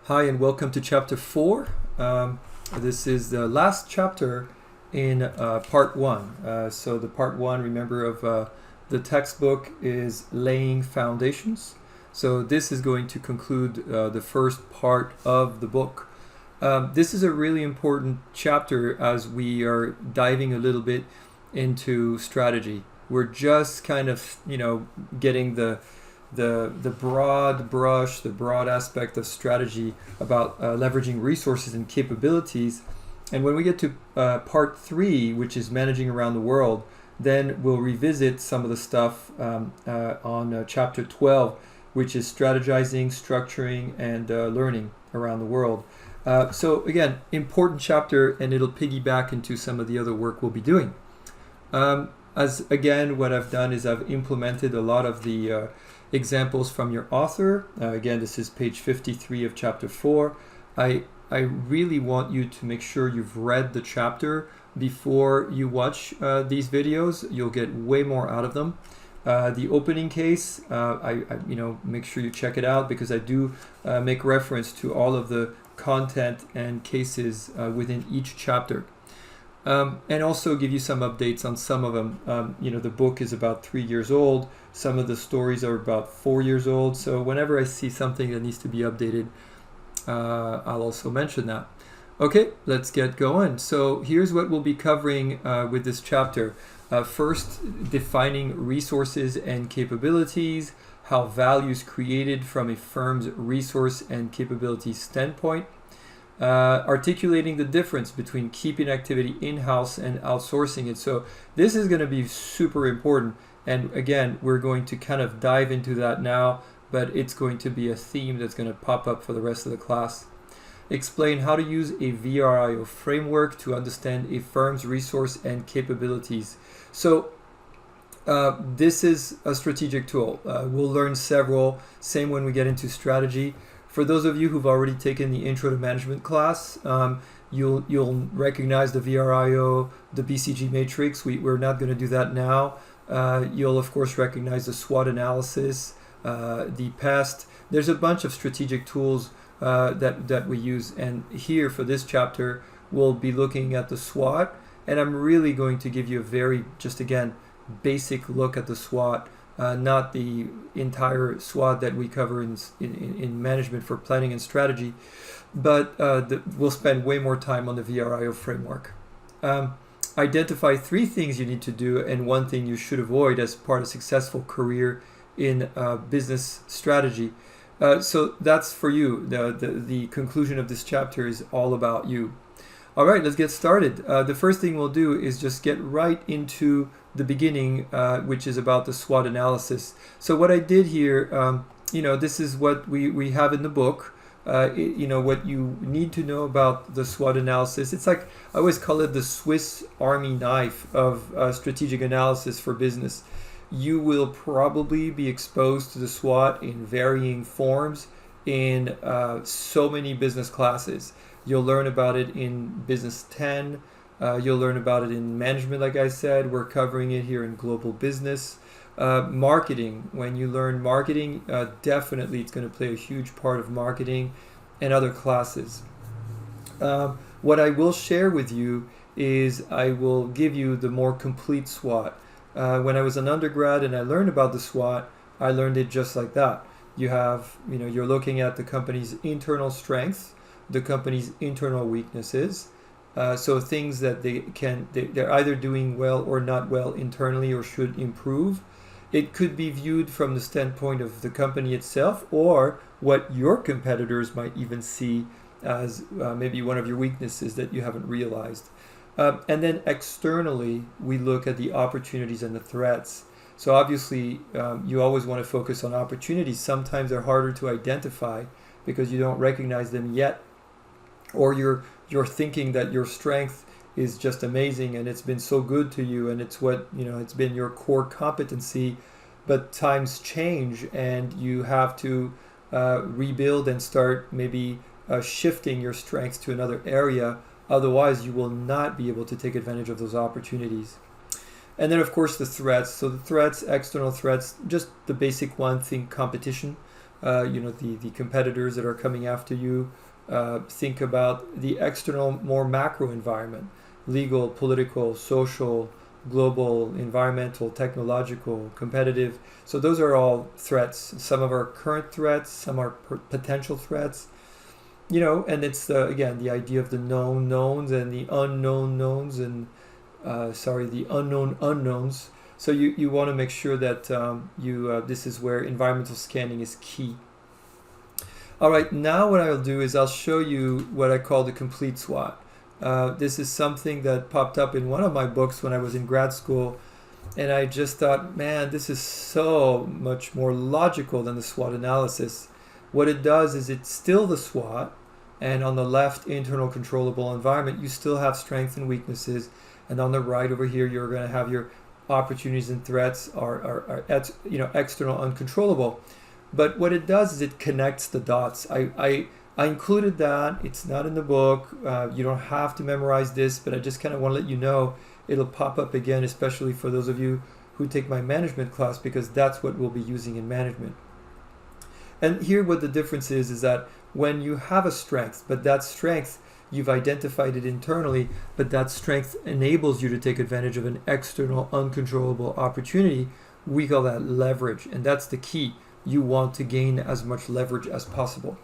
Hi and welcome to Chapter 4. This is the last chapter in Part 1. So the Part 1, remember, of the textbook is Laying Foundations. So this is going to conclude the first part of the book. This is a really important chapter as we are diving a little bit into strategy. We're just kind of, getting the broad brush, the broad aspect of strategy about leveraging resources and capabilities. And when we get to part 3, which is managing around the world, then we'll revisit some of the stuff on chapter 12, which is strategizing, structuring, and learning around the world. So again, important chapter, and it'll piggyback into some of the other work we'll be doing. As again, what I've done is I've implemented a lot of the examples from your author. Again, this is page 53 of chapter 4. I really want you to make sure you've read the chapter before you watch these videos. You'll get way more out of them. The opening case, I make sure you check it out because I do make reference to all of the content and cases within each chapter. And also give you some updates on some of them. The book is about 3 years old. Some of the stories are about 4 years old. So whenever I see something that needs to be updated, I'll also mention that. Okay, let's get going. So here's what we'll be covering with this chapter. First, defining resources and capabilities, how value is created from a firm's resource and capability standpoint. Articulating the difference between keeping activity in-house and outsourcing it. So this is going to be super important. And again, we're going to kind of dive into that now, but it's going to be a theme that's going to pop up for the rest of the class. Explain how to use a VRIO framework to understand a firm's resource and capabilities. So this is a strategic tool. We'll learn several, same when we get into strategy. For those of you who've already taken the Intro to Management class, you'll recognize the VRIO, the BCG matrix. We're not going to do that now. You'll, of course, recognize the SWOT analysis, the PEST. There's a bunch of strategic tools that we use. And here for this chapter, we'll be looking at the SWOT. And I'm really going to give you a very, just again, basic look at the SWOT. Not the entire SWOT that we cover in management for planning and strategy, but we'll spend way more time on the VRIO framework. Identify 3 things you need to do and 1 thing you should avoid as part of a successful career in business strategy. So that's for you. The conclusion of this chapter is all about you. All right, let's get started. The first thing we'll do is just get right into the beginning, which is about the SWOT analysis. So what I did here, this is what we have in the book. What you need to know about the SWOT analysis. It's like, I always call it the Swiss Army knife of strategic analysis for business. You will probably be exposed to the SWOT in varying forms in so many business classes. You'll learn about it in Business 10. You'll learn about it in management, like I said. We're covering it here in global business. Marketing, when you learn marketing, definitely it's going to play a huge part of marketing and other classes. What I will share with you is I will give you the more complete SWOT. When I was an undergrad and I learned about the SWOT, I learned it just like that. You have, you're looking at the company's internal strengths, the company's internal weaknesses. So things that they're either doing well or not well internally or should improve. It could be viewed from the standpoint of the company itself or what your competitors might even see as maybe one of your weaknesses that you haven't realized. And then externally, we look at the opportunities and the threats. So obviously, you always want to focus on opportunities. Sometimes they're harder to identify because you don't recognize them yet, or you're thinking that your strength is just amazing and it's been so good to you and it's what, it's been your core competency, but times change and you have to rebuild and start maybe shifting your strengths to another area. Otherwise, you will not be able to take advantage of those opportunities. And then, of course, the threats. So the threats, external threats, just the basic one, think competition. the competitors that are coming after you. Think about the external, more macro environment, legal, political, social, global, environmental, technological, competitive. So those are all threats. Some of our current threats, some are potential threats. And it's again the idea of the known knowns and the unknown knowns and the unknown unknowns. So you want to make sure that this is where environmental scanning is key. All right, now what I'll do is I'll show you what I call the complete SWOT. This is something that popped up in one of my books when I was in grad school, and I just thought, man, this is so much more logical than the SWOT analysis. What it does is it's still the SWOT, and on the left, internal controllable environment, you still have strengths and weaknesses, and on the right over here, you're going to have your opportunities and threats are external uncontrollable. But what it does is it connects the dots. I included that. It's not in the book. You don't have to memorize this, but I just kind of want to let you know it'll pop up again, especially for those of you who take my management class, because that's what we'll be using in management. And here what the difference is that when you have a strength, but that strength, you've identified it internally, but that strength enables you to take advantage of an external uncontrollable opportunity, we call that leverage. And that's the key. You want to gain as much leverage as possible.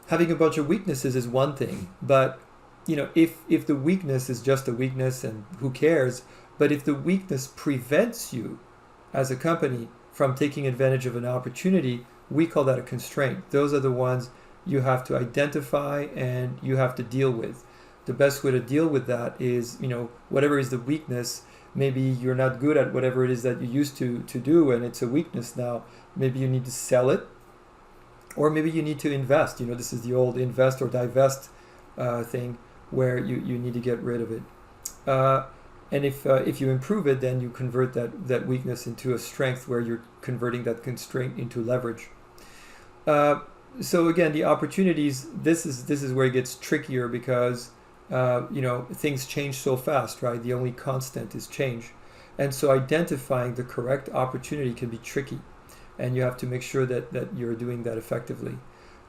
Having a bunch of weaknesses is one thing, but if the weakness is just a weakness, and who cares, but if the weakness prevents you as a company from taking advantage of an opportunity, we call that a constraint. Those are the ones you have to identify and you have to deal with. The best way to deal with that is, whatever is the weakness, maybe you're not good at whatever it is that you used to do, and it's a weakness now. Maybe you need to sell it, or maybe you need to invest. This is the old invest or divest thing, where you need to get rid of it. And if you improve it, then you convert that weakness into a strength, where you're converting that constraint into leverage. So again, the opportunities, this is where it gets trickier, because things change so fast, right? The only constant is change. And so identifying the correct opportunity can be tricky, and you have to make sure that you're doing that effectively.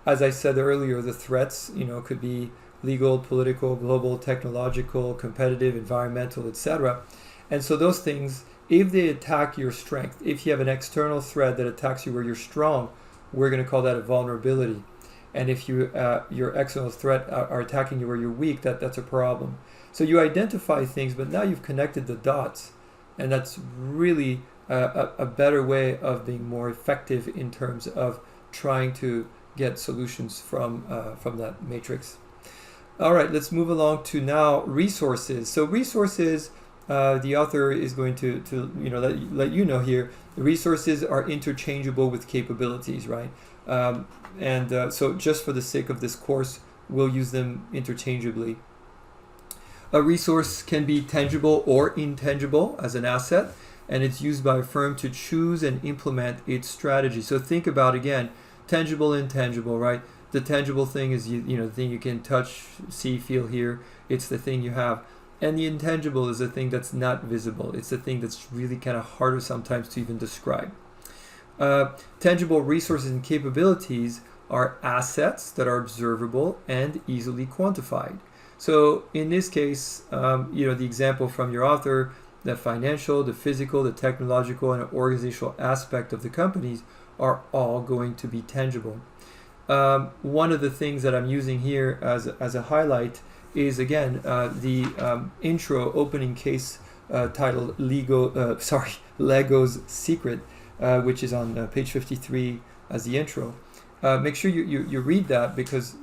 As I said earlier, the threats, could be legal, political, global, technological, competitive, environmental, etc. And so those things, if they attack your strength, if you have an external threat that attacks you where you're strong, we're going to call that a vulnerability. And if your external threat are attacking you where you're weak, that's a problem. So you identify things, but now you've connected the dots, and that's really a better way of being more effective in terms of trying to get solutions from that matrix. All right, let's move along to now resources. So resources, the author is going to let you know here, the resources are interchangeable with capabilities, right? So just for the sake of this course, we'll use them interchangeably. A resource can be tangible or intangible as an asset, and it's used by a firm to choose and implement its strategy. So think about, again, tangible, intangible, right? The tangible thing is the thing you can touch, see, feel, hear. It's the thing you have. And the intangible is the thing that's not visible. It's the thing that's really kind of harder sometimes to even describe. Tangible resources and capabilities are assets that are observable and easily quantified. So in this case, the example from your author, the financial, the physical, the technological, and organizational aspect of the companies are all going to be tangible. One of the things that I'm using here as a highlight is, again, the intro opening case titled Lego's Secret, which is on page 53 as the intro. Make sure you read that, because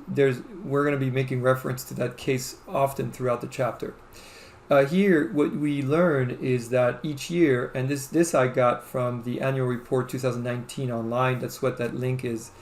we're going to be making reference to that case often throughout the chapter. Here, what we learn is that each year, and this I got from the annual report 2019 online, that's what that link is.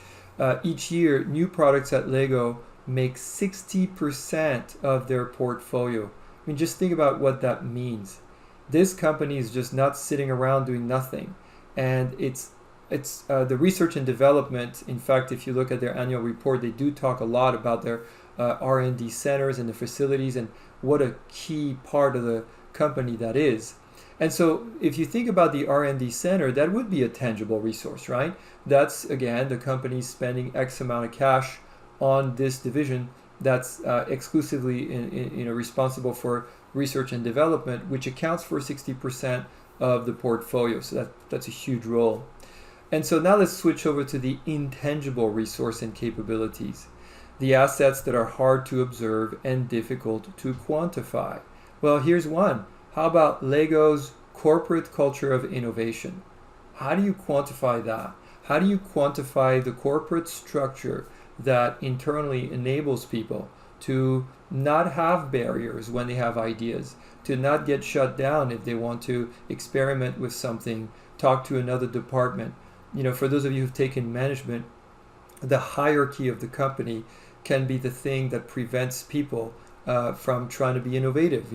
Each year, new products at Lego make 60% of their portfolio. I mean, just think about what that means. This company is just not sitting around doing nothing. And it's the research and development. In fact, if you look at their annual report, they do talk a lot about their R&D centers and the facilities and what a key part of the company that is. And so if you think about the R&D center, that would be a tangible resource, right? That's, again, the company spending X amount of cash on this division that's exclusively responsible for research and development, which accounts for 60% of the portfolio. So that's a huge role. And so now let's switch over to the intangible resource and capabilities, the assets that are hard to observe and difficult to quantify. Well, here's one. How about Lego's corporate culture of innovation? How do you quantify that? How do you quantify the corporate structure that internally enables people to not have barriers when they have ideas, to not get shut down if they want to experiment with something, talk to another department? For those of you who've taken management, the hierarchy of the company can be the thing that prevents people from trying to be innovative.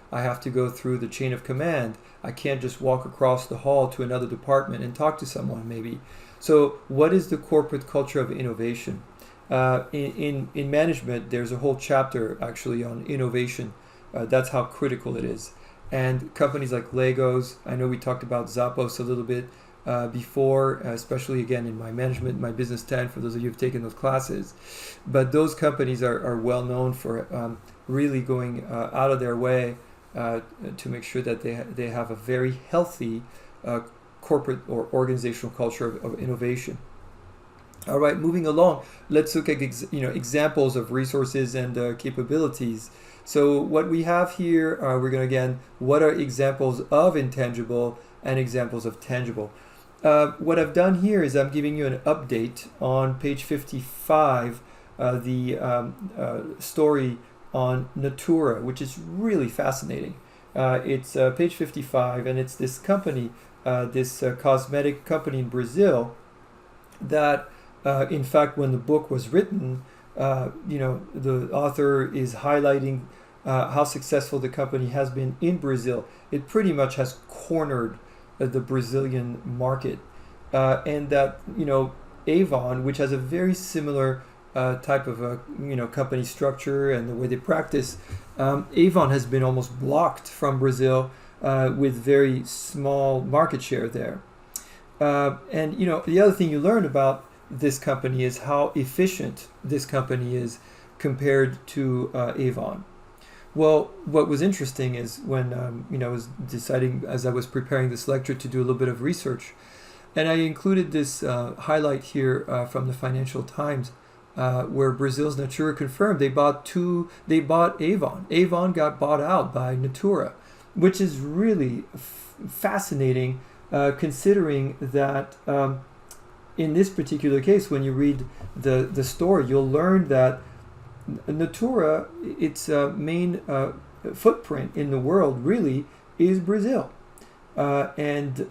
I have to go through the chain of command. I can't just walk across the hall to another department and talk to someone maybe. So what is the corporate culture of innovation? In management, there's a whole chapter actually on innovation. That's how critical it is. And companies like Legos, I know we talked about Zappos a little bit before, especially again in my management, my business 10, for those of you who've taken those classes. But those companies are well known for really going out of their way to make sure that they have a very healthy corporate or organizational culture of innovation. All right, moving along, let's look at examples of resources and capabilities. So what we have here, we're going to again, what are examples of intangible and examples of tangible? What I've done here is I'm giving you an update on page 55, the story on Natura, which is really fascinating. It's page 55, and it's this company, this cosmetic company in Brazil that, in fact, when the book was written, the author is highlighting how successful the company has been in Brazil. It pretty much has cornered the Brazilian market, and that Avon, which has a very similar type of a company structure and the way they practice, Avon has been almost blocked from Brazil with very small market share there. And the other thing you learn about this company is how efficient this company is compared to Avon. Well, what was interesting is when I was deciding, as I was preparing this lecture, to do a little bit of research, and I included this highlight here from the Financial Times, where Brazil's Natura confirmed they bought Avon. Avon got bought out by Natura, which is really fascinating, considering that in this particular case, when you read the story, you'll learn that Natura, its main footprint in the world really is Brazil. And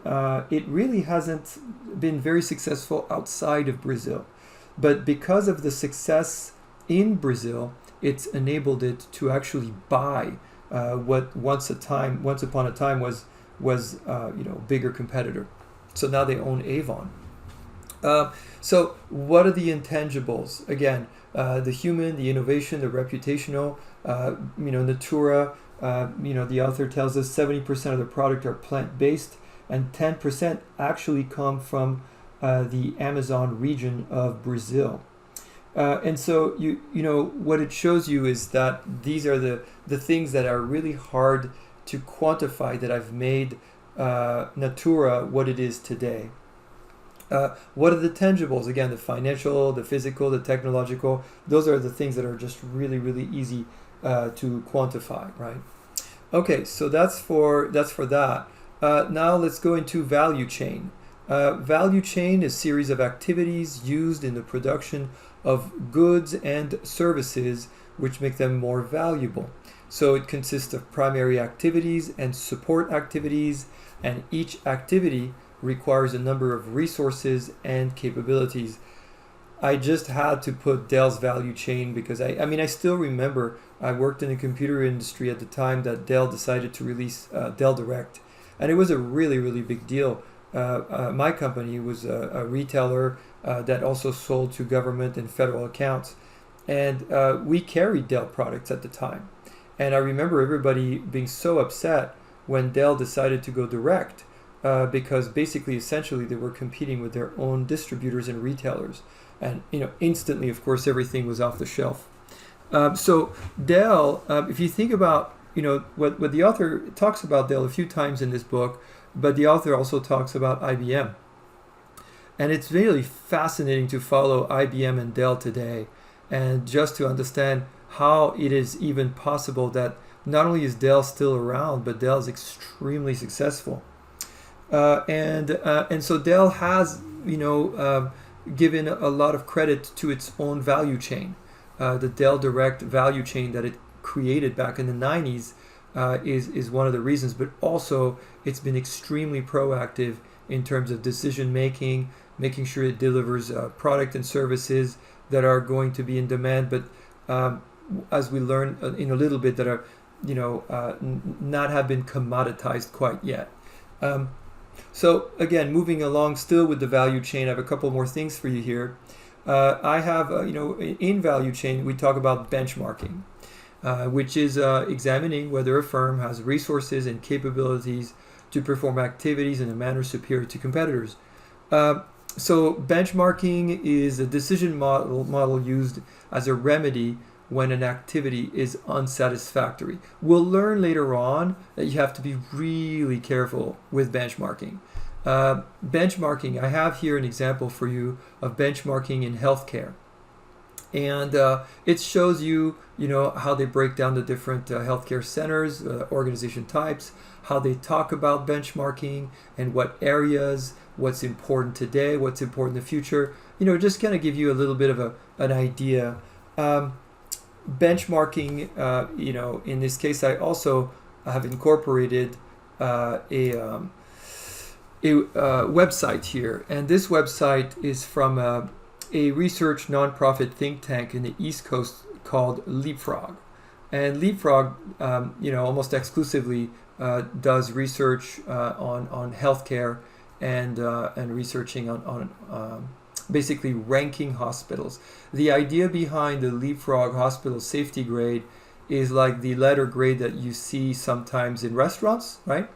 it really hasn't been very successful outside of Brazil. But because of the success in Brazil, it's enabled it to actually buy what once upon a time was bigger competitor. So now they own Avon. So what are the intangibles? Again, the human, the innovation, the reputational, Natura, the author tells us 70% of the product are plant-based and 10% actually come from the Amazon region of Brazil. And so what it shows you is that these are the things that are really hard to quantify that have made Natura what it is today. What are the tangibles? Again, the financial, the physical, the technological. Those are the things that are just really, really easy to quantify, right? Okay, so that's for that. Now let's go into value chain. Value chain is a series of activities used in the production of goods and services which make them more valuable. So it consists of primary activities and support activities, and each activity requires a number of resources and capabilities. I just had to put Dell's value chain because I still remember I worked in the computer industry at the time that Dell decided to release Dell Direct, and it was a really, really big deal. My company was a retailer that also sold to government and federal accounts, and we carried Dell products at the time. And I remember everybody being so upset when Dell decided to go direct, because basically, essentially, they were competing with their own distributors and retailers, and instantly, of course, everything was off the shelf. So Dell, if you think about what the author talks about Dell a few times in this book, but the author also talks about IBM. And it's really fascinating to follow IBM and Dell today, and just to understand how it is even possible that not only is Dell still around, but Dell is extremely successful. And so Dell has given a lot of credit to its own value chain. The Dell Direct value chain that it created back in the 90s is one of the reasons, but also it's been extremely proactive in terms of decision making, making sure it delivers product and services that are going to be in demand, but as we learn in a little bit, that are not have been commoditized quite yet. So again, moving along still with the value chain, I have a couple more things for you here. I have, in value chain, we talk about benchmarking, which is examining whether a firm has resources and capabilities to perform activities in a manner superior to competitors. So benchmarking is a decision model used as a remedy when an activity is unsatisfactory. We'll learn later on that you have to be really careful with benchmarking. Benchmarking, I have here an example for you of benchmarking in healthcare. And it shows you, how they break down the different healthcare centers, organization types, how they talk about benchmarking and what areas, what's important today, what's important in the future. Just kind of give you a little bit of an idea. Benchmarking, in this case, I also have incorporated a website here, and this website is from a research nonprofit think tank in the East Coast called Leapfrog. And Leapfrog, almost exclusively does research on healthcare and researching on basically ranking hospitals. The idea behind the Leapfrog hospital safety grade is like the letter grade that you see sometimes in restaurants, right?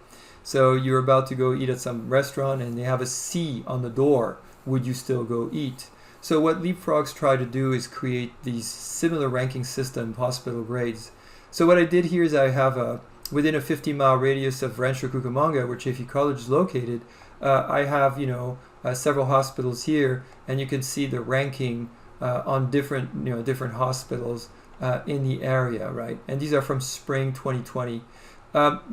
So you're about to go eat at some restaurant and they have a C on the door. Would you still go eat? So what Leapfrogs try to do is create these similar ranking system hospital grades. So what I did here is I have within a 50-mile radius of Rancho Cucamonga, where Chaffey College is located, I have several hospitals here, and you can see the ranking on different hospitals in the area, right? And these are from spring 2020,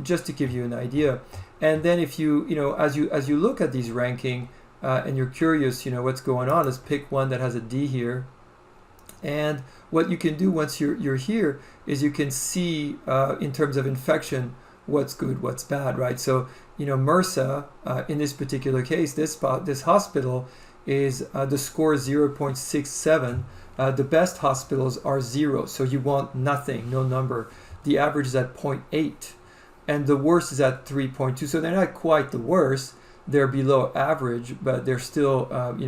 just to give you an idea. And then if you as you look at these ranking and you're curious, what's going on, let's pick one that has a D here. And what you can do once you're here is you can see in terms of infection what's good, what's bad, right? So MRSA in this particular case, this hospital is the score is 0.67. The best hospitals are 0, so you want nothing, no number. The average is at 0.8, and the worst is at 3.2. So they're not quite the worst; they're below average, but they're still up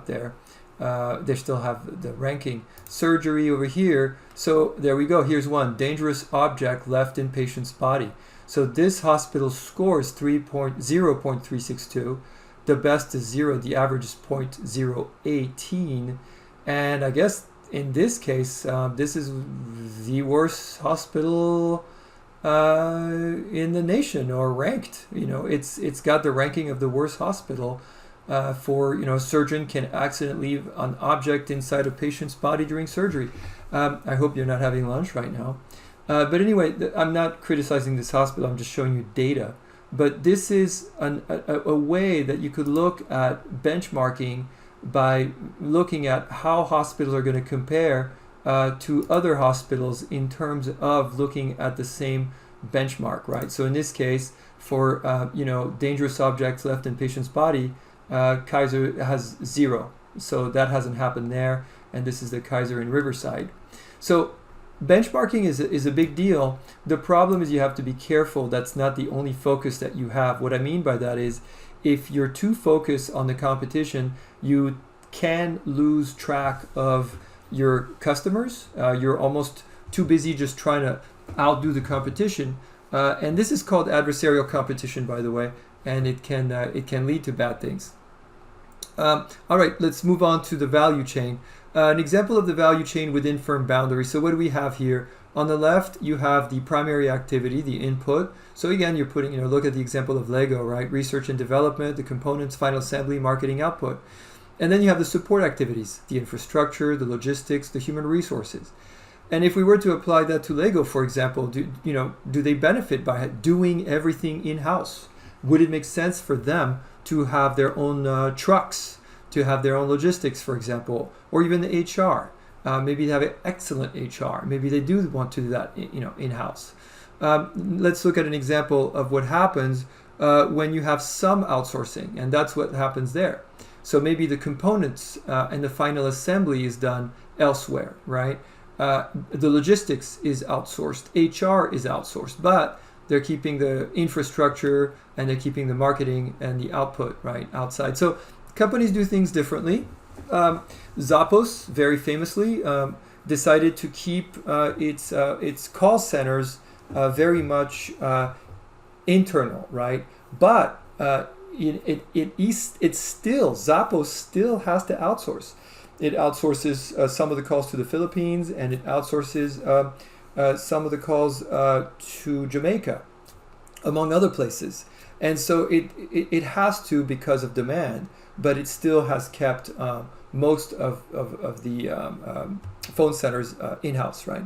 there. They still have the ranking. Surgery over here. So there we go. Here's one: dangerous object left in patient's body. So this hospital score is 0.362. The best is 0. The average is 0.018. And I guess in this case, this is the worst hospital in the nation, or ranked. It's got the ranking of the worst hospital for surgeon can accidentally leave an object inside a patient's body during surgery. I hope you're not having lunch right now. But anyway, I'm not criticizing this hospital. I'm just showing you data. But this is a way that you could look at benchmarking by looking at how hospitals are going to compare to other hospitals in terms of looking at the same benchmark, right? So in this case, for dangerous objects left in patient's body, Kaiser has 0. So that hasn't happened there. And this is the Kaiser in Riverside. So benchmarking is a big deal. The problem is you have to be careful. That's not the only focus that you have. What I mean by that is if you're too focused on the competition, you can lose track of your customers. You're almost too busy just trying to outdo the competition And this is called adversarial competition, by the way, and it can lead to bad things. All right, let's move on to the value chain. An example of the value chain within firm boundaries. So what do we have here? On the left, you have the primary activity, the input. So again, you're putting, look at the example of Lego, right? Research and development, the components, final assembly, marketing, output. And then you have the support activities, the infrastructure, the logistics, the human resources. And if we were to apply that to Lego, for example, do they benefit by doing everything in-house? Would it make sense for them to have their own trucks, to have their own logistics, for example, or even the HR? Maybe they have an excellent HR. Maybe they do want to do that, in-house. Let's look at an example of what happens when you have some outsourcing, and that's what happens there. So maybe the components and the final assembly is done elsewhere, right? The logistics is outsourced, HR is outsourced, but they're keeping the infrastructure and they're keeping the marketing and the output, right, outside. So companies do things differently. Zappos, very famously, decided to keep its call centers very much internal, right? But Zappos still has to outsource. It outsources some of the calls to the Philippines, and it outsources some of the calls to Jamaica, among other places. And so it has to because of demand, but it still has kept most of the phone centers in-house, right?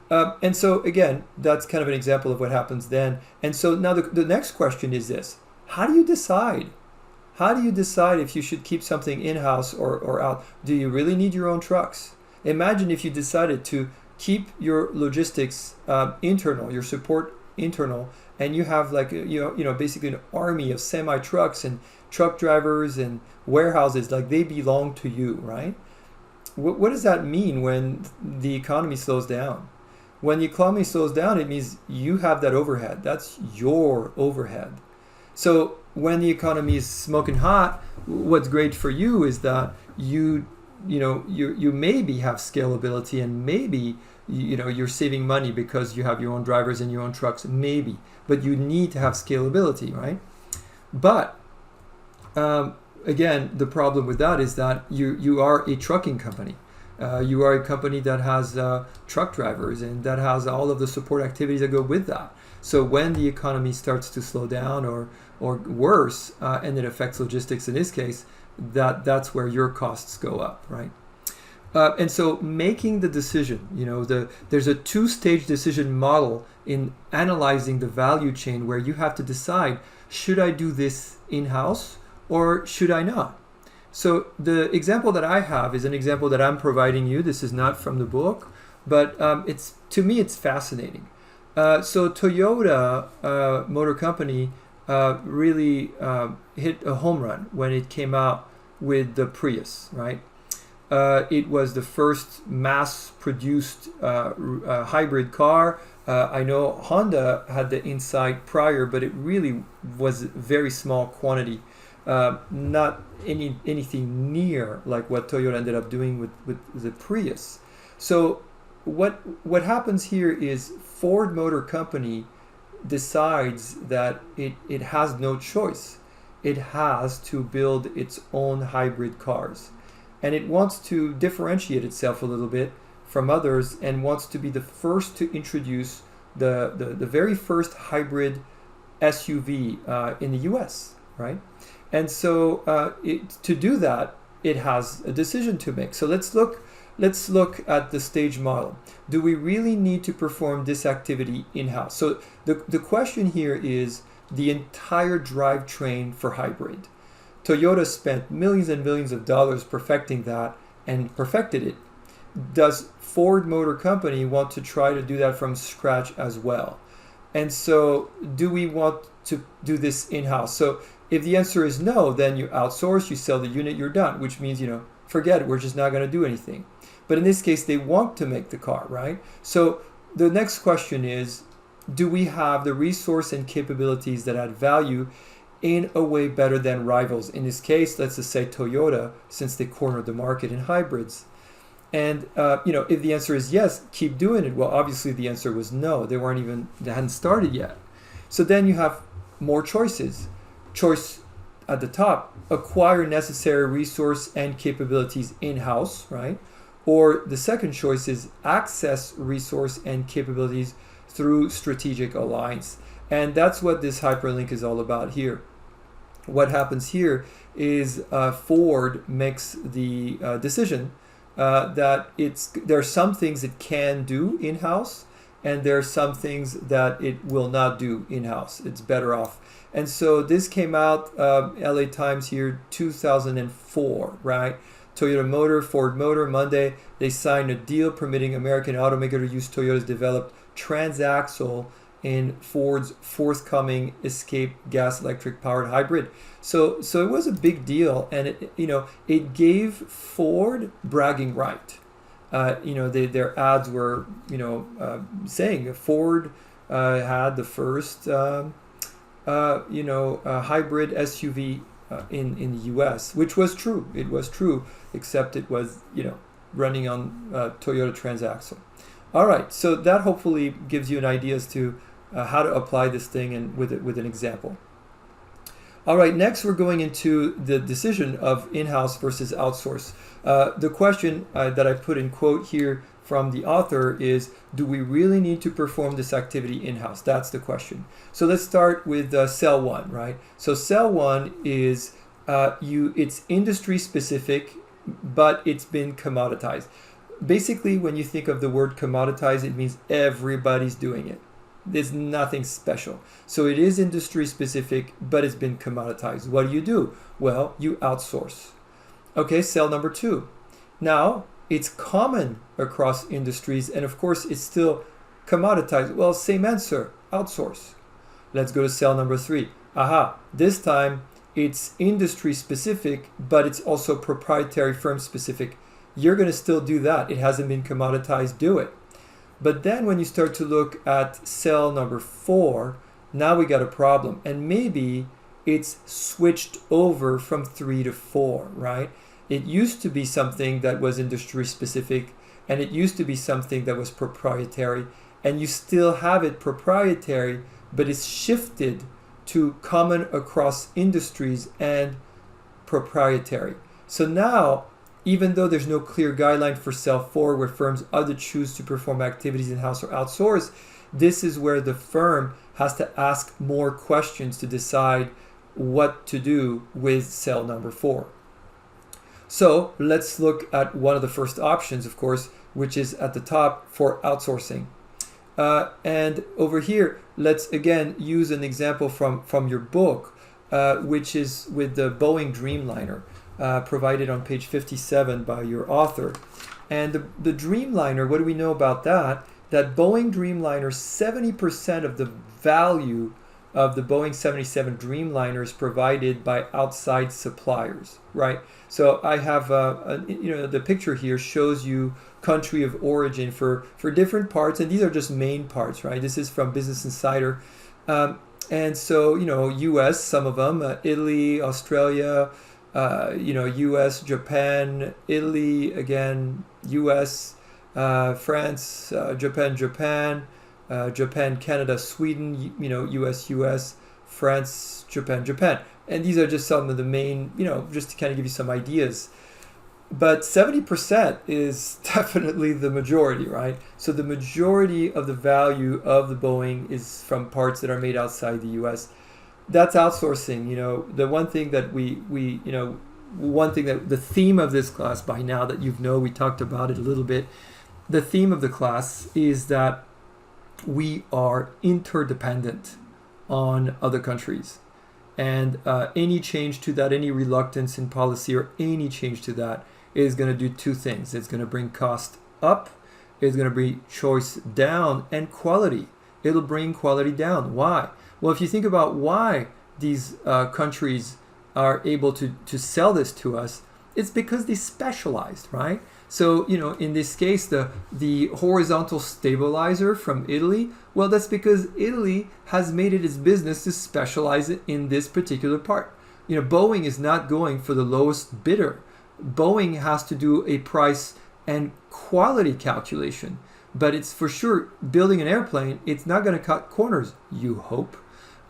And so again, that's kind of an example of what happens then. And so now the next question is this: how do you decide? How do you decide if you should keep something in-house or out? Do you really need your own trucks? Imagine if you decided to keep your logistics internal, your support internal, and you have like basically an army of semi-trucks and truck drivers and warehouses, like they belong to you, right? What does that mean when the economy slows down? When the economy slows down, it means you have that overhead. That's your overhead. So when the economy is smoking hot, what's great for you is that you maybe have scalability, and maybe you're saving money because you have your own drivers and your own trucks, maybe, but you need to have scalability, right? But again, the problem with that is that you are a trucking company. You are a company that has truck drivers and that has all of the support activities that go with that. So when the economy starts to slow down or worse, and it affects logistics in this case, that's where your costs go up, right? And so making the decision, there's a two-stage decision model in analyzing the value chain where you have to decide, should I do this in-house or should I not? So the example that I have is an example that I'm providing you. This is not from the book, but to me it's fascinating. So Toyota Motor Company really hit a home run when it came out with the Prius, right? It was the first mass-produced hybrid car. I know Honda had the Insight prior, but it really was a very small quantity. Not anything near like what Toyota ended up doing with the Prius. So what happens here is Ford Motor Company decides that it has no choice. It has to build its own hybrid cars. And it wants to differentiate itself a little bit from others and wants to be the first to introduce the very first hybrid SUV in the US, right? And so to do that, it has a decision to make. So let's look at the stage model. Do we really need to perform this activity in-house? So the question here is the entire drivetrain for hybrid. Toyota spent millions and millions of dollars perfecting that and perfected it. Does Ford Motor Company want to try to do that from scratch as well? And so do we want to do this in-house? So if the answer is no, then you outsource, you sell the unit, you're done, which means, forget it, we're just not going to do anything. But in this case, they want to make the car, right? So the next question is, do we have the resource and capabilities that add value in a way better than rivals? In this case, let's just say Toyota, since they cornered the market in hybrids. And if the answer is yes, keep doing it. Well, obviously the answer was no. They hadn't started yet. So then you have more choices. Choice at the top, acquire necessary resource and capabilities in-house, right? Or the second choice is access resource and capabilities through strategic alliance. And that's what this hyperlink is all about here. What happens here is Ford makes the decision that there are some things it can do in-house, and there are some things that it will not do in-house. It's better off. And so this came out, LA Times here, 2004, right? Toyota Motor, Ford Motor, Monday, they signed a deal permitting American automaker to use Toyota's developed transaxle in Ford's forthcoming Escape gas electric powered hybrid. So it was a big deal, and it gave Ford bragging right. Their ads were saying Ford had the first hybrid SUV in the U.S., which was true. It was true, except it was running on Toyota transaxle. All right, so that hopefully gives you an idea as to how to apply this thing and with an example. All right, next we're going into the decision of in-house versus outsource. The question that I put in quote here from the author is, do we really need to perform this activity in-house? That's the question. So let's start with cell one, right? So cell one is, it's industry specific, but it's been commoditized. Basically, when you think of the word commoditized, it means everybody's doing it. There's nothing special. So it is industry specific, but it's been commoditized. What do? Well, you outsource. Okay, cell number two. Now, it's common across industries, and of course, it's still commoditized. Well, same answer, outsource. Let's go to cell number three. Aha, this time it's industry specific, but it's also proprietary firm specific. You're going to still do that. It hasn't been commoditized, do it. But then when you start to look at cell number four, now we got a problem. And maybe it's switched over from 3 to 4, right? It used to be something that was industry specific, and it used to be something that was proprietary, and you still have it proprietary, but it's shifted to common across industries and proprietary. So now, even though there's no clear guideline for cell 4 where firms either choose to perform activities in-house or outsource, this is where the firm has to ask more questions to decide what to do with cell number 4. So let's look at one of the first options, of course, which is at the top for outsourcing. And over here, let's again use an example from your book, which is with the Boeing Dreamliner. Provided on page 57 by your author. And the Dreamliner, what do we know about that? That Boeing Dreamliner, 70% of the value of the Boeing 77 Dreamliner is provided by outside suppliers, right? So I have, the picture here shows you country of origin for different parts, and these are just main parts, right? This is from Business Insider. And so, U.S., some of them, Italy, Australia, U.S., Japan, Italy, again, U.S., France, Japan, Canada, Sweden, U.S., France, Japan. And these are just some of the main, just to kind of give you some ideas. But 70% is definitely the majority, right? So the majority of the value of the Boeing is from parts that are made outside the U.S. That's outsourcing. The one thing that the theme of this class by now that we talked about it a little bit. The theme of the class is that we are interdependent on other countries. And any change to that, any reluctance in policy or any change to that is going to do two things. It's going to bring cost up, it's going to bring choice down, and quality. It'll bring quality down. Why? Well, if you think about why these countries are able to sell this to us, it's because they specialized, right? So, in this case, the horizontal stabilizer from Italy, well, that's because Italy has made it its business to specialize in this particular part. Boeing is not going for the lowest bidder. Boeing has to do a price and quality calculation, but it's for sure building an airplane, it's not going to cut corners, you hope.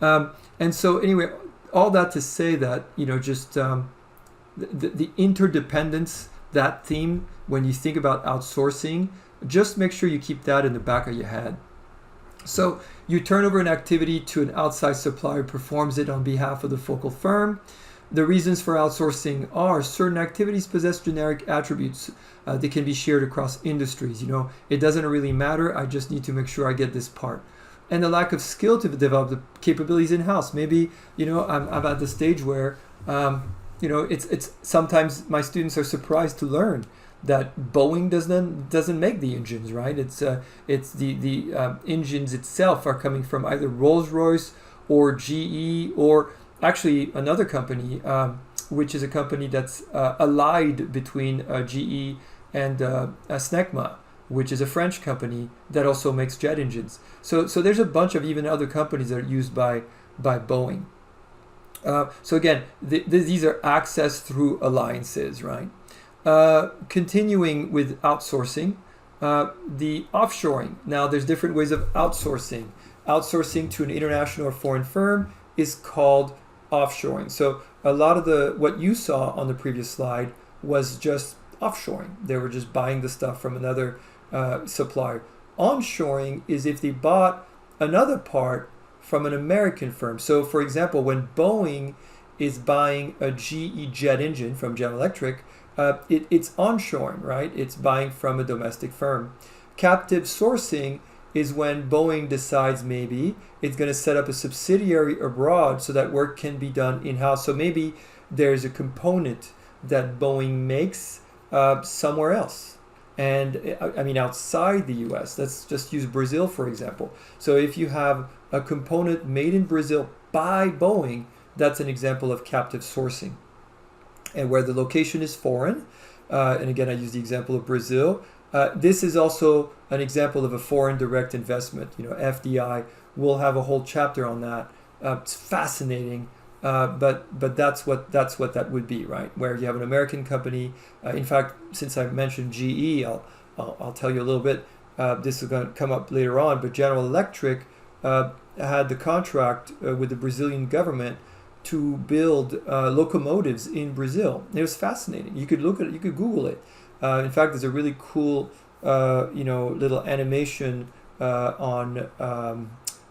And so anyway, all that to say that, just the interdependence, that theme, when you think about outsourcing, just make sure you keep that in the back of your head. So you turn over an activity to an outside supplier who performs it on behalf of the focal firm. The reasons for outsourcing are certain activities possess generic attributes. They can be shared across industries. It doesn't really matter. I just need to make sure I get this part. And the lack of skill to develop the capabilities in-house. Maybe, I'm at the stage where, it's sometimes my students are surprised to learn that Boeing doesn't make the engines, right? It's the engines itself are coming from either Rolls-Royce or GE or actually another company, which is a company that's allied between GE and Snecma, which is a French company that also makes jet engines. So there's a bunch of even other companies that are used by Boeing. So again, these are accessed through alliances, right? Continuing with outsourcing, the offshoring. Now there's different ways of outsourcing. Outsourcing to an international or foreign firm is called offshoring. So a lot of what you saw on the previous slide was just offshoring. They were just buying the stuff from another supplier. Onshoring is if they bought another part from an American firm. So for example, when Boeing is buying a GE jet engine from General Electric, it's onshoring, right? It's buying from a domestic firm. Captive sourcing is when Boeing decides maybe it's going to set up a subsidiary abroad so that work can be done in-house. So maybe there's a component that Boeing makes somewhere else. And I mean, outside the US, let's just use Brazil, for example. So if you have a component made in Brazil by Boeing, that's an example of captive sourcing. And where the location is foreign, and again, I use the example of Brazil, this is also an example of a foreign direct investment, FDI. We'll have a whole chapter on that. It's fascinating, but that's what that would be, right? Where you have an American company. In fact, since I mentioned GE, I'll tell you a little bit. This is going to come up later on, but General Electric had the contract with the Brazilian government to build locomotives in Brazil. It was fascinating. You could look at it, you could Google it. In fact, there's a really cool, little animation on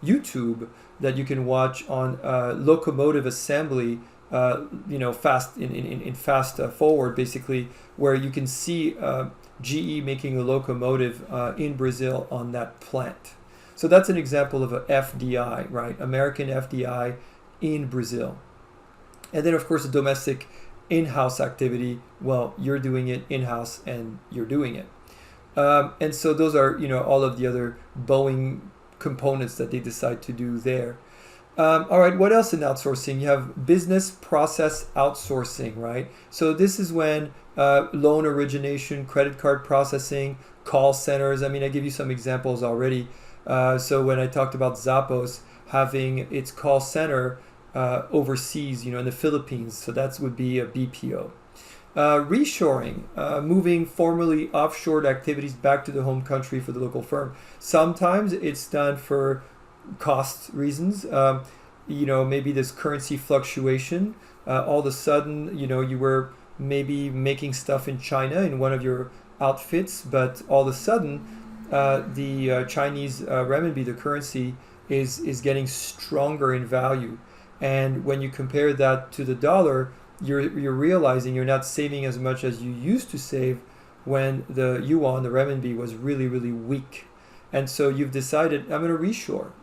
YouTube that you can watch on locomotive assembly. Fast in fast forward, basically, where you can see GE making a locomotive in Brazil on that plant. So that's an example of a FDI, right? American FDI in Brazil. And then, of course, a domestic in-house activity. Well, you're doing it in-house and you're doing it. And so those are, all of the other Boeing components that they decide to do there. All right, what else in outsourcing? You have business process outsourcing, right? So this is when loan origination, credit card processing, call centers. I mean, I give you some examples already. So when I talked about Zappos having its call center overseas, in the Philippines, so that would be a BPO. Reshoring, moving formerly offshored activities back to the home country for the local firm. Sometimes it's done for cost reasons. Maybe there's currency fluctuation. All of a sudden, you were maybe making stuff in China in one of your outfits, but all of a sudden, the Chinese renminbi, the currency, is getting stronger in value. And when you compare that to the dollar, you're realizing you're not saving as much as you used to save when the yuan, the renminbi, was really, really weak. And so you've decided, I'm going to reshore.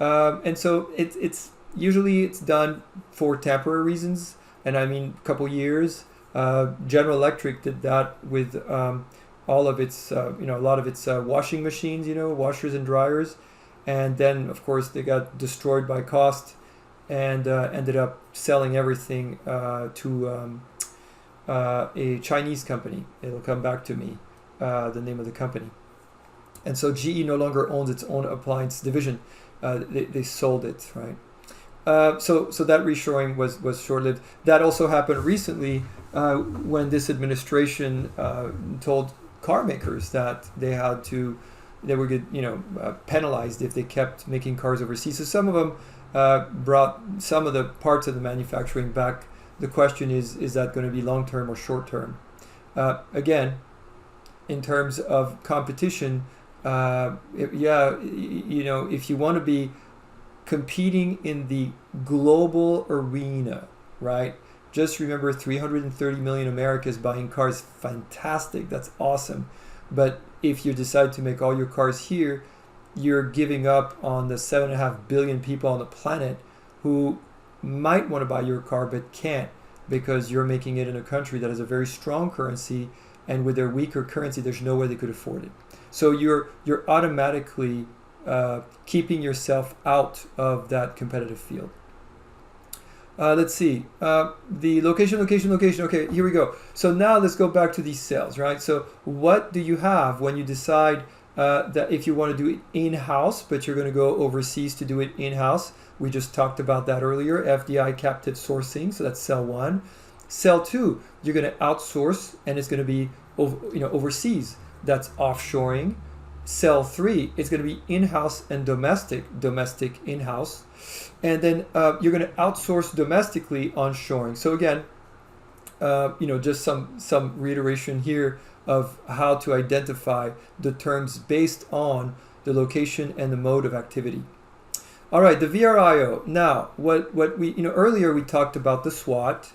And so it's usually done for temporary reasons, and I mean a couple years. General Electric did that with all of its, a lot of its washing machines, washers and dryers, and then of course they got destroyed by cost, and ended up selling everything to a Chinese company. It'll come back to me, the name of the company. And so GE no longer owns its own appliance division. They sold it, right? So that reshoring was short-lived. That also happened recently when this administration told car makers that they would get penalized if they kept making cars overseas. So some of them brought some of the parts of the manufacturing back. The question is that going to be long-term or short-term? Again, in terms of competition, if you want to be competing in the global arena, right? Just remember 330 million Americans buying cars. Fantastic. That's awesome. But if you decide to make all your cars here, you're giving up on the 7.5 billion people on the planet who might want to buy your car but can't, because you're making it in a country that has a very strong currency, and with their weaker currency, there's no way they could afford it. So you're automatically keeping yourself out of that competitive field. Let's see. The location. Okay, here we go. So now let's go back to these cells, right? So what do you have when you decide that if you want to do it in-house, but you're going to go overseas to do it in-house? We just talked about that earlier, FDI captive sourcing. So that's cell 1. Cell 2, you're going to outsource, and it's going to be overseas. That's offshoring. Cell 3 is going to be in-house and domestic in-house. And then you're going to outsource domestically onshoring. So again, just some reiteration here of how to identify the terms based on the location and the mode of activity. All right, the VRIO. Now, what we earlier we talked about the SWOT,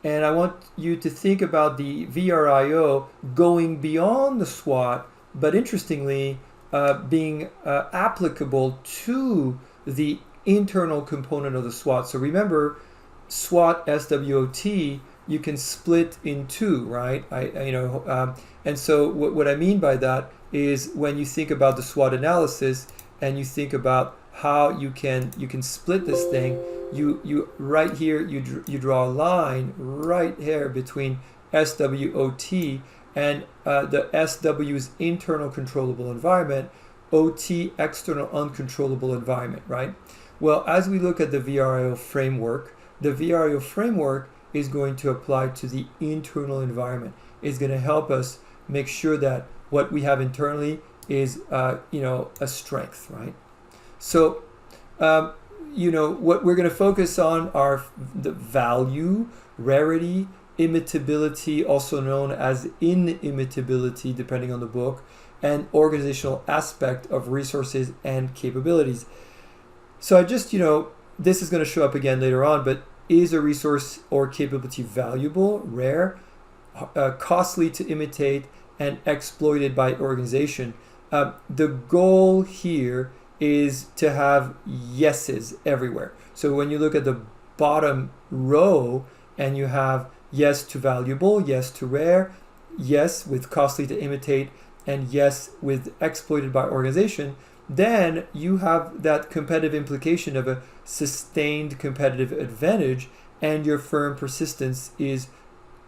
and I want you to think about the VRIO going beyond the SWOT, but interestingly, being applicable to the internal component of the SWOT. So remember, SWOT, SWOT, you can split in two, right? And so what I mean by that is when you think about the SWOT analysis and you think about how you can split this thing, you right here you draw a line right here between SWOT and the SW's internal controllable environment, OT external uncontrollable environment, right? Well, as we look at the VRIO framework is going to apply to the internal environment. It's going to help us make sure that what we have internally is a strength, right? So what we're going to focus on are the value, rarity, imitability, also known as inimitability depending on the book, and organizational aspect of resources and capabilities. So I just, this is going to show up again later on, but is a resource or capability valuable, rare, costly to imitate, and exploited by organization? The goal here is to have yeses everywhere. So when you look at the bottom row and you have yes to valuable, yes to rare, yes with costly to imitate, and yes with exploited by organization, then you have that competitive implication of a sustained competitive advantage, and your firm persistence is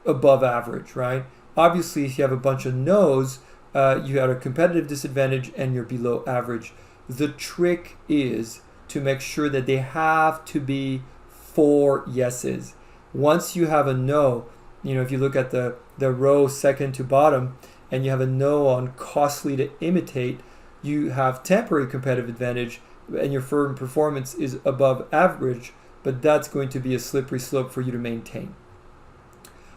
above average, right? Obviously, if you have a bunch of no's, you have a competitive disadvantage and you're below average. The trick is to make sure that they have to be 4 yeses. Once you have a no, if you look at the row second to bottom and you have a no on costly to imitate, you have temporary competitive advantage and your firm performance is above average, but that's going to be a slippery slope for you to maintain.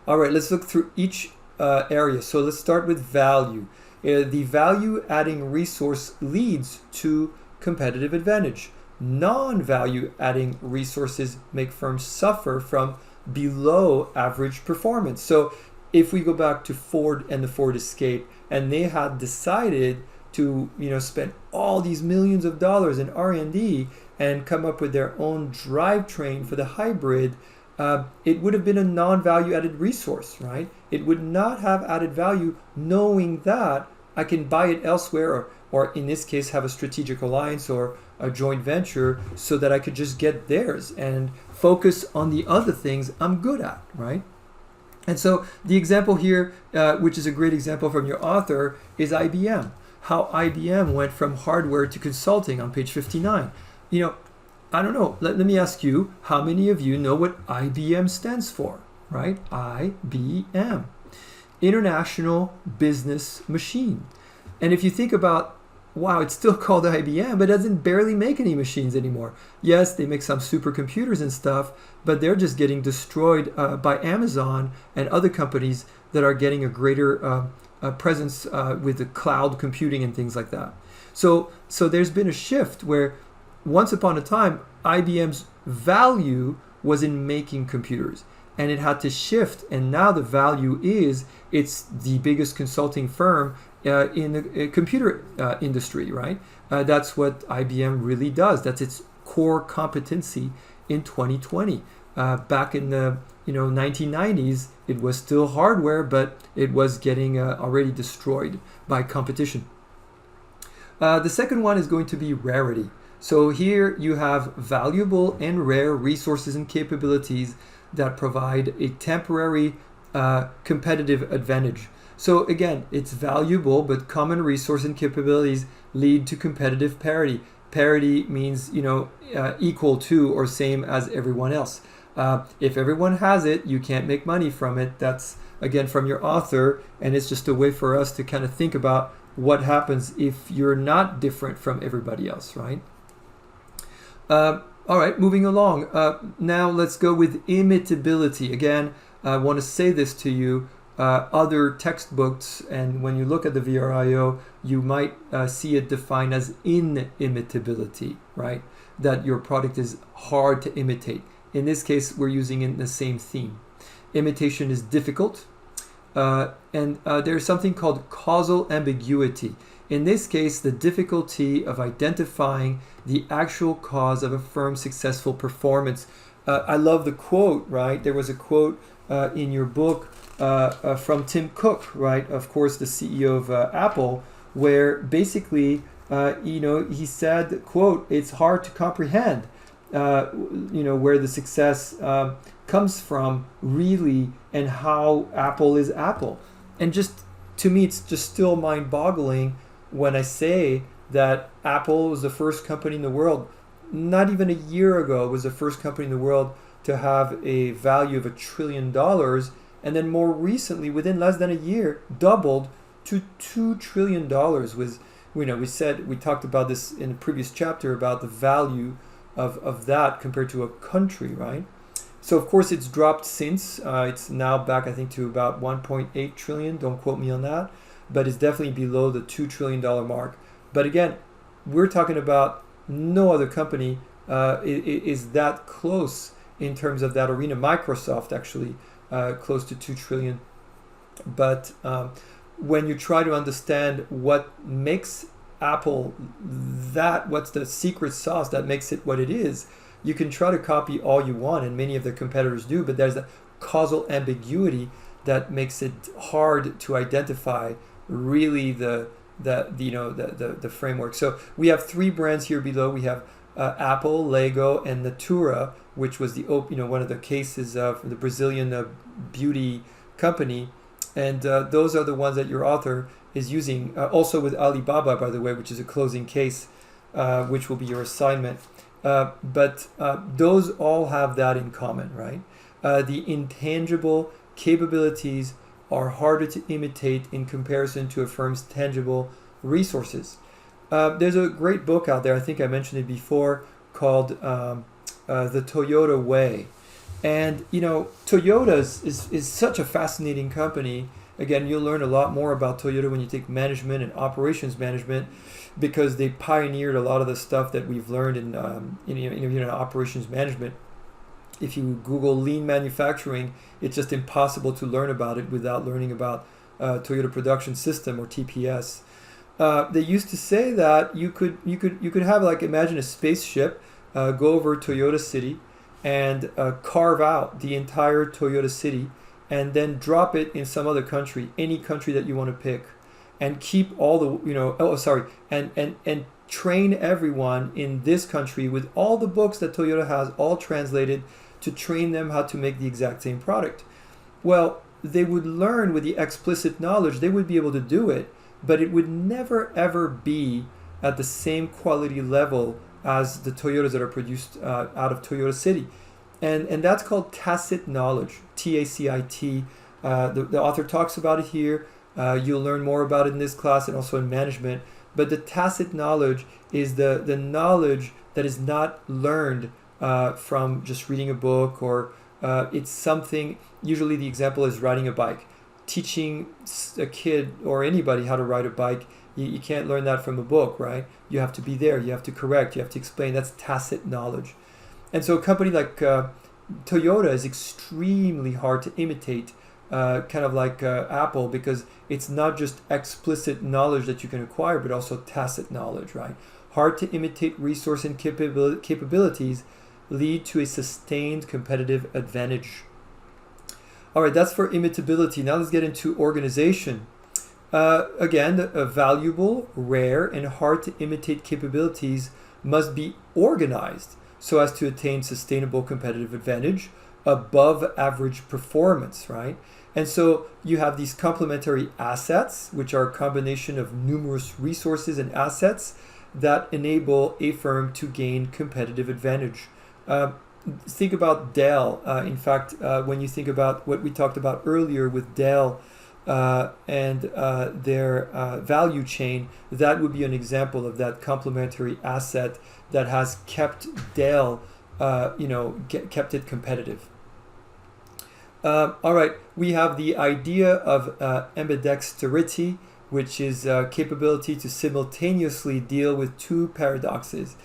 All right, let's look through each area. So let's start with value. The value adding resource leads to competitive advantage. Non-value adding resources make firms suffer from below average performance. So if we go back to Ford and the Ford Escape, and they had decided to spend all these millions of dollars in R&D and come up with their own drivetrain for the hybrid, it would have been a non-value added resource, right? It would not have added value knowing that I can buy it elsewhere, or in this case have a strategic alliance or a joint venture so that I could just get theirs and focus on the other things I'm good at, right? And so the example here, which is a great example from your author, is IBM. How IBM went from hardware to consulting on page 59. I don't know. Let me ask you, how many of you know what IBM stands for, right? IBM. International Business Machine. And if you think about wow, it's still called IBM, but it doesn't barely make any machines anymore. Yes, they make some supercomputers and stuff, but they're just getting destroyed by Amazon and other companies that are getting a greater presence with the cloud computing and things like that. So there's been a shift where once upon a time, IBM's value was in making computers, and it had to shift, and now the value is it's the biggest consulting firm in the computer industry, right? That's what IBM really does. That's its core competency in 2020. Back in the 1990s, it was still hardware, but it was getting already destroyed by competition. The second one is going to be rarity. So here you have valuable and rare resources and capabilities that provide a temporary competitive advantage. So again, it's valuable, but common resource and capabilities lead to competitive parity. Parity means, equal to or same as everyone else. If everyone has it, you can't make money from it. That's, again, from your author, and it's just a way for us to kind of think about what happens if you're not different from everybody else, right? All right, moving along. Now let's go with imitability. Again, I want to say this to you. Other textbooks, and when you look at the VRIO, you might see it defined as inimitability, right? That your product is hard to imitate. In this case, we're using it in the same theme. Imitation is difficult, and there's something called causal ambiguity. In this case, the difficulty of identifying the actual cause of a firm's successful performance. I love the quote, right? There was a quote in your book from Tim Cook, right? Of course, the CEO of Apple, where basically, he said, quote, "It's hard to comprehend, where the success comes from really and how Apple is Apple." And just, to me, it's just still mind-boggling when I say that Apple was the first company in the world, not even a year ago, was the first company in the world to have a value of $1 trillion, and then more recently, within less than a year, doubled to $2 trillion. We talked about this in the previous chapter about the value of that compared to a country, right? So of course it's dropped since. It's now back, I think, to about 1.8 trillion. Don't quote me on that, but it's definitely below the $2 trillion mark. But again, we're talking about no other company is that close in terms of that arena. Microsoft actually close to 2 trillion. But when you try to understand what makes Apple what's the secret sauce that makes it what it is, you can try to copy all you want, and many of the competitors do, but there's a causal ambiguity that makes it hard to identify really the framework. So we have 3 brands here below. We have Apple, Lego, and Natura, which was one of the cases of the Brazilian beauty company, and those are the ones that your author is using. Also with Alibaba, by the way, which is a closing case, which will be your assignment. But those all have that in common, right? The intangible capabilities are harder to imitate in comparison to a firm's tangible resources. There's a great book out there, I think I mentioned it before, called The Toyota Way. And, Toyota is such a fascinating company. Again, you'll learn a lot more about Toyota when you take management and operations management, because they pioneered a lot of the stuff that we've learned in operations management. If you Google lean manufacturing, it's just impossible to learn about it without learning about Toyota Production System, or TPS. They used to say that you could have, like, imagine a spaceship go over Toyota City and carve out the entire Toyota City and then drop it in some other country, any country that you want to pick, and keep all the and train everyone in this country with all the books that Toyota has, all translated, to train them how to make the exact same product. Well, they would learn with the explicit knowledge, they would be able to do it, but it would never ever be at the same quality level as the Toyotas that are produced out of Toyota City. And that's called tacit knowledge, T-A-C-I-T. The author talks about it here. You'll learn more about it in this class and also in management. but the tacit knowledge is the knowledge that is not learned from just reading a book, or it's something, usually the example is riding a bike. Teaching a kid or anybody how to ride a bike, you can't learn that from a book, right? You have to be there, you have to correct, you have to explain. That's tacit knowledge. And so a company like Toyota is extremely hard to imitate, kind of like Apple, because it's not just explicit knowledge that you can acquire, but also tacit knowledge, right? Hard to imitate resource and capabilities lead to a sustained competitive advantage. All right, that's for imitability. Now let's get into organization. Again, valuable, rare, and hard to imitate capabilities must be organized so as to attain sustainable competitive advantage, above average performance, right? And so you have these complementary assets, which are a combination of numerous resources and assets that enable a firm to gain competitive advantage. Think about Dell. In fact, when you think about what we talked about earlier with Dell and their value chain, that would be an example of that complementary asset that has kept Dell, kept it competitive. All right, we have the idea of ambidexterity, which is capability to simultaneously deal with two paradoxes.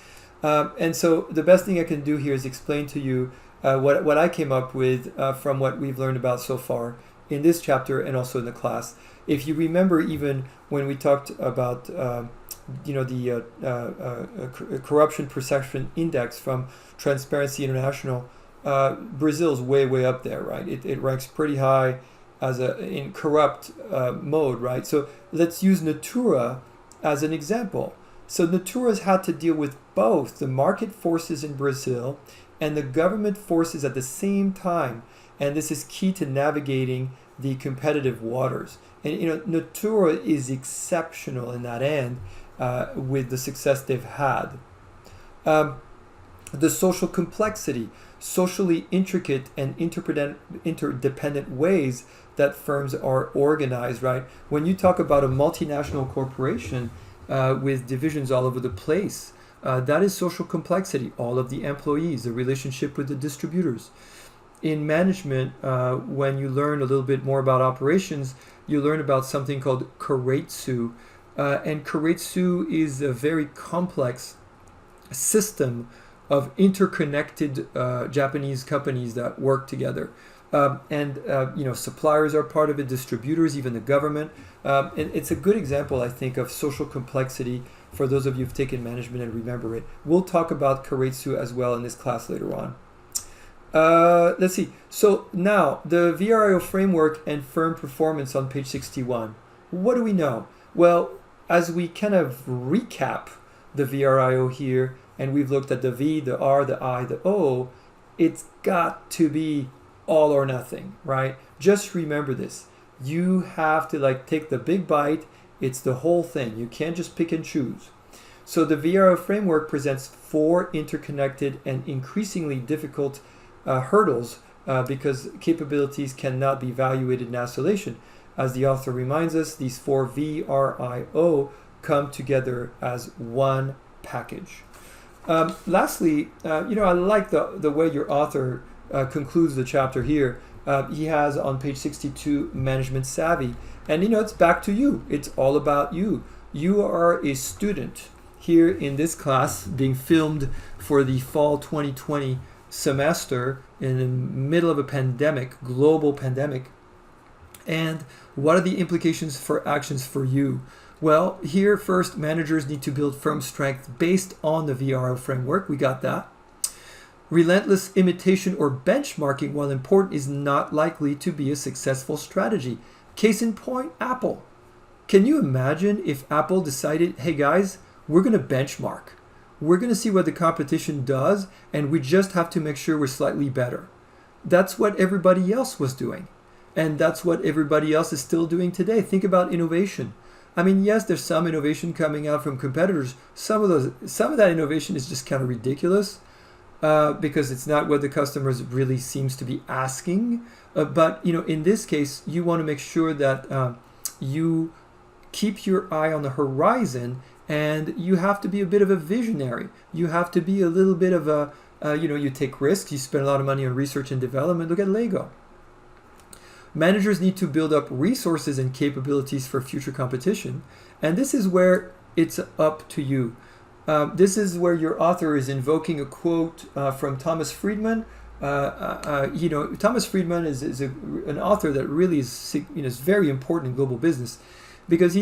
And so the best thing I can do here is explain to you what I came up with from what we've learned about so far in this chapter and also in the class. If you remember, even when we talked about the corruption perception index from Transparency International, Brazil's way up there, right? It ranks pretty high as in corrupt mode, right? So let's use Natura as an example. So Natura's had to deal with both the market forces in Brazil and the government forces at the same time, and this is key to navigating the competitive waters. And Natura is exceptional in that end with the success they've had. The social complexity, socially intricate and interdependent ways that firms are organized, right? When you talk about a multinational corporation with divisions all over the place, that is social complexity. All of the employees, the relationship with the distributors. In management, when you learn a little bit more about operations, you learn about something called keiretsu. And keiretsu is a very complex system of interconnected Japanese companies that work together. Suppliers are part of it, distributors, even the government. And it's a good example, I think, of social complexity for those of you who've taken management and remember it. We'll talk about keiretsu as well in this class later on. Let's see. So now, the VRIO framework and firm performance on page 61. What do we know? Well, as we kind of recap the VRIO here, and we've looked at the V, the R, the I, the O, it's got to be all or nothing, right? Just remember this. You have to take the big bite. It's the whole thing. You can't just pick and choose. So the VRIO framework presents 4 interconnected and increasingly difficult hurdles because capabilities cannot be evaluated in isolation. As the author reminds us, these 4 VRIO come together as one package. Lastly, I like the way your author concludes the chapter here. He has on page 62 management savvy, and it's back to you. It's all about you. You are a student here in this class being filmed for the fall 2020 semester in the middle of a pandemic, global pandemic. And what are the implications for actions for you? Well, here first, managers need to build firm strength based on the VRIO framework. We got that. Relentless imitation or benchmarking, while important, is not likely to be a successful strategy. Case in point, Apple. Can you imagine if Apple decided, hey guys, we're going to benchmark. We're going to see what the competition does, and we just have to make sure we're slightly better. That's what everybody else was doing. And that's what everybody else is still doing today. Think about innovation. I mean, yes, there's some innovation coming out from competitors. Some of that innovation is just kind of ridiculous because it's not what the customers really seems to be asking. But in this case, you want to make sure that you keep your eye on the horizon And you have to be a bit of a visionary. You have to be a little bit of a, you take risks, you spend a lot of money on research and development. Look at Lego. Managers need to build up resources and capabilities for future competition. And this is where it's up to you. This is where your author is invoking a quote from Thomas Friedman. Thomas Friedman is an author that really is very important in global business, because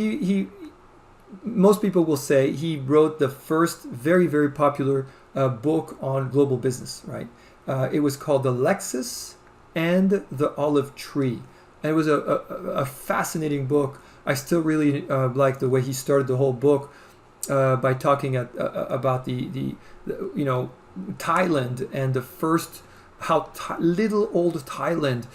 most people will say he wrote the first very, very popular book on global business, right? It was called The Lexus and the Olive Tree. And it was a fascinating book. I still really like the way he started the whole book by talking about the Thailand and the first, how little old Thailand,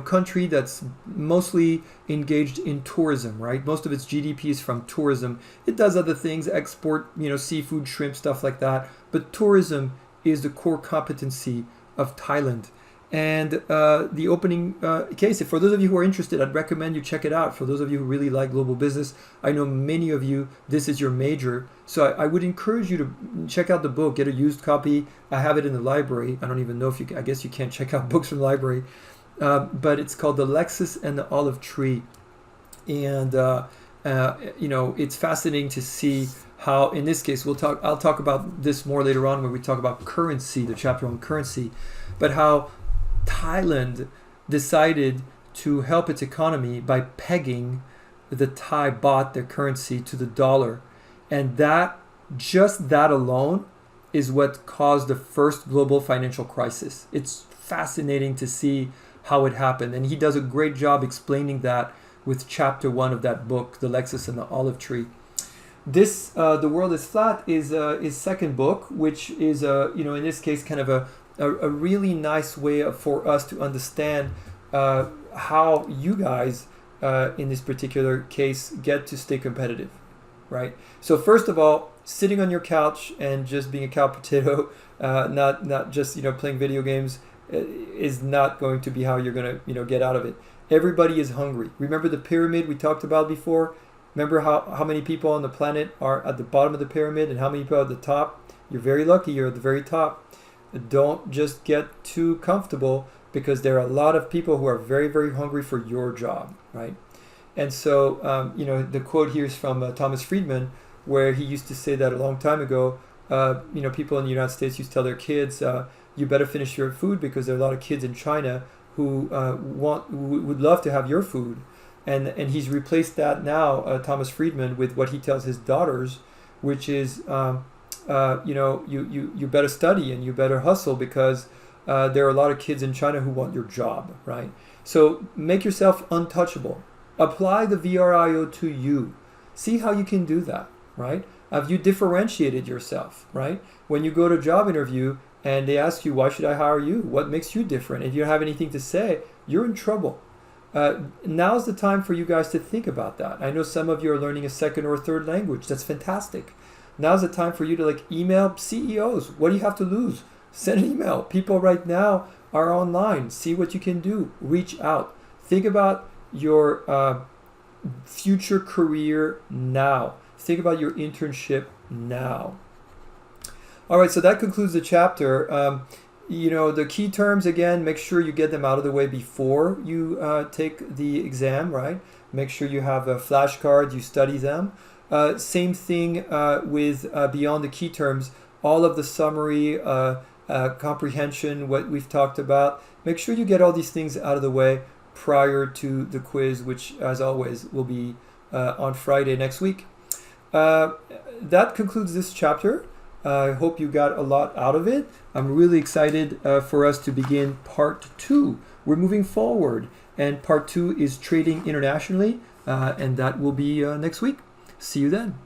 country that's mostly engaged in tourism, right? Most of its GDP is from tourism. It does other things, export, seafood, shrimp, stuff like that. But tourism is the core competency of Thailand. And the opening case, for those of you who are interested, I'd recommend you check it out. For those of you who really like global business, I know many of you, this is your major. So I would encourage you to check out the book, get a used copy. I have it in the library. I don't even know if I guess you can't check out books from the library. But it's called The Lexus and the Olive Tree. And, it's fascinating to see how, in this case, I'll talk about this more later on when we talk about currency, the chapter on currency, but how Thailand decided to help its economy by pegging the Thai baht, their currency, to the dollar. And just that alone is what caused the first global financial crisis. It's fascinating to see how it happened. And he does a great job explaining that with chapter 1 of that book, The Lexus and the Olive Tree. This, The World is Flat, is his second book, which is, in this case, kind of a really nice way for us to understand how you guys, in this particular case, get to stay competitive, right? So first of all, sitting on your couch and just being a couch potato, not just playing video games, is not going to be how you're going to get out of it. Everybody is hungry. Remember the pyramid we talked about before? Remember how many people on the planet are at the bottom of the pyramid and how many people are at the top? You're very lucky you're at the very top. Don't just get too comfortable, because there are a lot of people who are very, very hungry for your job, right? And so, the quote here is from Thomas Friedman, where he used to say that a long time ago. People in the United States used to tell their kids, you better finish your food, because there are a lot of kids in China who would love to have your food. And he's replaced that now, Thomas Friedman, with what he tells his daughters, which is, you better study and you better hustle, because there are a lot of kids in China who want your job, right? So make yourself untouchable. Apply the VRIO to you. See how you can do that, right? Have you differentiated yourself, right? When you go to a job interview and they ask you, why should I hire you? What makes you different? If you don't have anything to say, you're in trouble. Now's the time for you guys to think about that. I know some of you are learning a second or third language. That's fantastic. Now's the time for you to email CEOs. What do you have to lose? Send an email. People right now are online. See what you can do. Reach out. Think about your future career now. Think about your internship now. All right, so that concludes the chapter. The key terms, again, make sure you get them out of the way before you take the exam, right? Make sure you have flashcards, you study them. Same thing with beyond the key terms, all of the summary, comprehension, what we've talked about. Make sure you get all these things out of the way prior to the quiz, which, as always, will be on Friday next week. That concludes this chapter. I hope you got a lot out of it. I'm really excited for us to begin part 2. We're moving forward, and part 2 is trading internationally, and that will be next week. See you then.